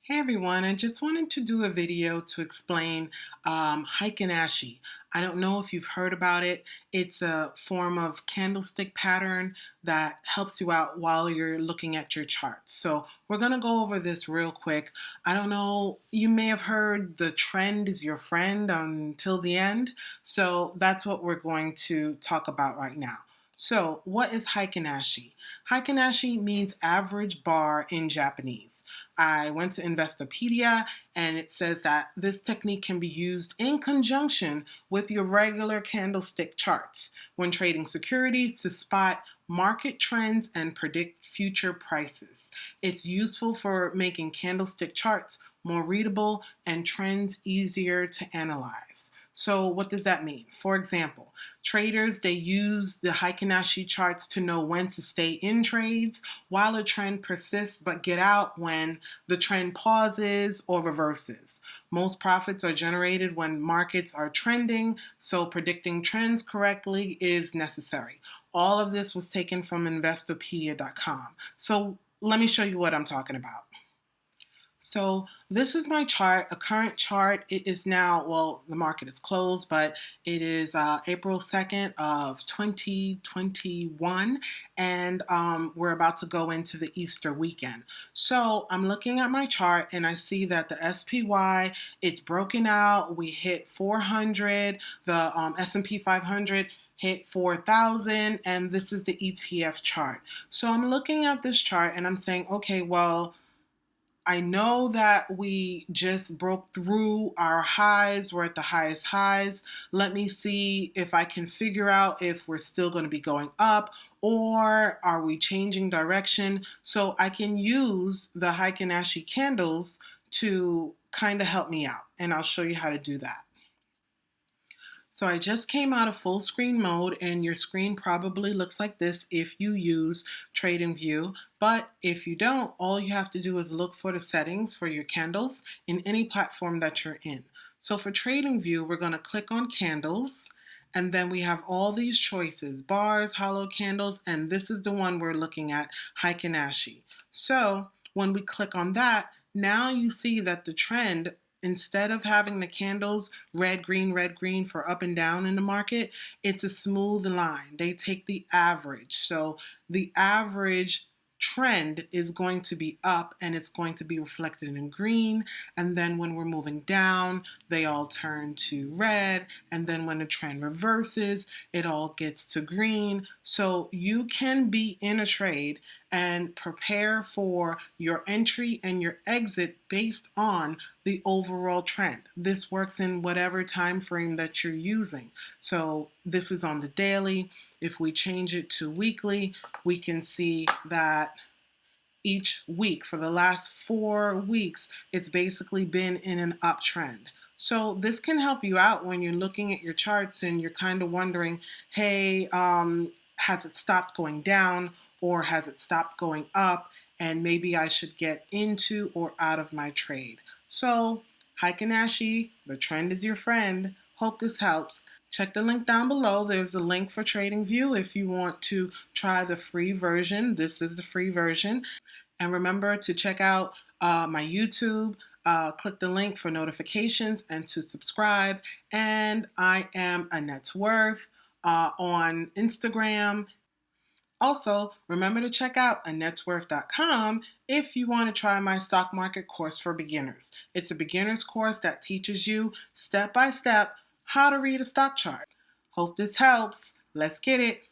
Hey everyone, I just wanted to do a video to explain Heiken Ashi. I don't know if you've heard about it. It's a form of candlestick pattern that helps you out while you're looking at your charts. So we're going to go over this real quick. I don't know, you may have heard the trend is your friend until the end. So that's what we're going to talk about right now. So what is Heiken Ashi? Heiken Ashi means average bar in Japanese. I went to Investopedia and it says that this technique can be used in conjunction with your regular candlestick charts when trading securities to spot market trends and predict future prices. It's useful for making candlestick charts more readable and trends easier to analyze. So what does that mean? For example, traders, they use the Heiken Ashi charts to know when to stay in trades while a trend persists, but get out when the trend pauses or reverses. Most profits are generated when markets are trending, so predicting trends correctly is necessary. All of this was taken from Investopedia.com. So let me show you what I'm talking about. So this is my chart, a current chart. It is now, well, the market is closed, but it is April 2nd of 2021, and we're about to go into the Easter weekend. So I'm looking at my chart and I see that the SPY, it's broken out. We hit 400, the S&P 500 hit 4,000, and this is the ETF chart. So I'm looking at this chart and I'm saying, okay, well, I know that we just broke through our highs. We're at the highest highs. Let me see if I can figure out if we're still going to be going up or are we changing direction. So I can use the Heiken Ashi candles to kind of help me out. And I'll show you how to do that. So I just came out of full screen mode, and your screen probably looks like this if you use TradingView. But if you don't, all you have to do is look for the settings for your candles in any platform that you're in. So for TradingView, we're going to click on candles, and then we have all these choices, bars, hollow candles, and this is the one we're looking at, Heiken Ashi. So when we click on that, now you see that the trend, instead of having the candles red, green for up and down in the market, it's a smooth line. They take the average. So the average trend is going to be up and it's going to be reflected in green. And then when we're moving down, they all turn to red. And then when the trend reverses, it all gets to green. So you can be in a trade and prepare for your entry and your exit based on the overall trend. This works in whatever time frame that you're using. So this is on the daily. If we change it to weekly, we can see that each week for the last 4 weeks, it's basically been in an uptrend. So this can help you out when you're looking at your charts and you're kind of wondering, hey, has it stopped going down or has it stopped going up? And maybe I should get into or out of my trade. So Heiken Ashi, the trend is your friend. Hope this helps. Check the link down below. There's a link for TradingView if you want to try the free version. This is the free version. And remember to check out my YouTube. Click the link for notifications and to subscribe. And I am Annette's Worth on Instagram. Also, remember to check out Annette'sWorth.com if you want to try my stock market course for beginners. It's a beginner's course that teaches you step by step how to read a stock chart. Hope this helps. Let's get it.